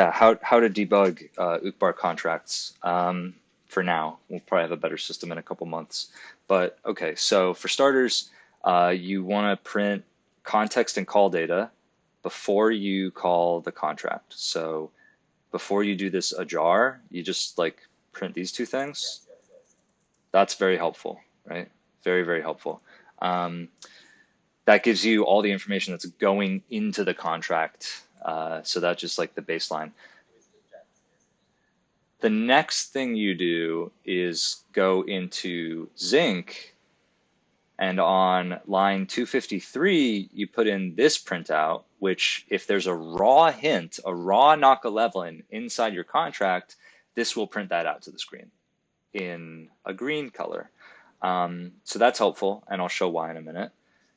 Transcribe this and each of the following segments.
Yeah, how to debug uqbar contracts. For now, we'll probably have a better system in a couple months. But okay, so for starters, you want to print context and call data before you call the contract. So before you do this ajar, you just like print these two things. That's very helpful, right? Very, very helpful. Um, that gives you all the information that's going into the contract. So that's just like the baseline. The next thing you do is go into Zinc, and on line 253, you put in this printout, which if there's a raw hint, a raw knock 11 inside your contract, this will print that out to the screen in a green color. So that's helpful, and I'll show why in a minute.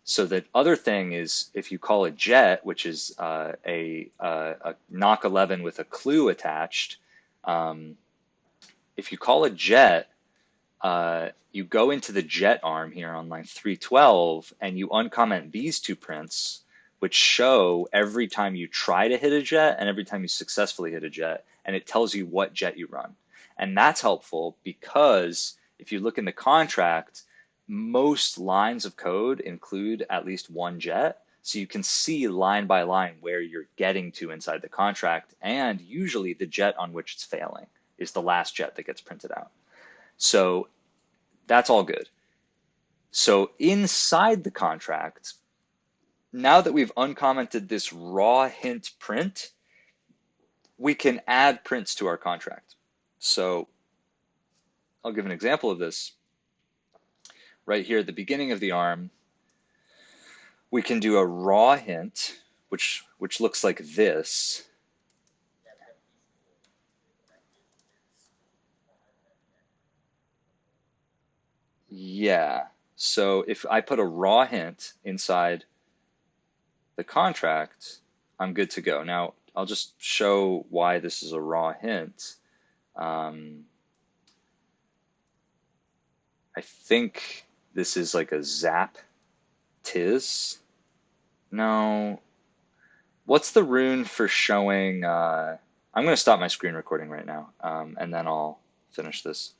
So the other thing is if you call a jet, which is a knock 11 with a clue attached, um, if you call a jet, you go into the jet arm here on line 312 and you uncomment these two prints, which show every time you try to hit a jet and every time you successfully hit a jet, and it tells you what jet you run. And that's helpful because if you look in the contract, most lines of code include at least one jet. So you can see line by line where you're getting to inside the contract, and usually the jet on which it's failing is the last jet that gets printed out. So that's all good. So inside the contract, now that we've uncommented this raw hint print, we can add prints to our contract. So I'll give an example of this. Right here at the beginning of the arm, we can do a raw hint, which looks like this. Yeah. So if I put a raw hint inside the contract, I'm good to go. Now, I'll just show why this is a raw hint. Um, I think this is like a zap tiz. No. What's the rune for showing? I'm going to stop my screen recording right now, and then I'll finish this.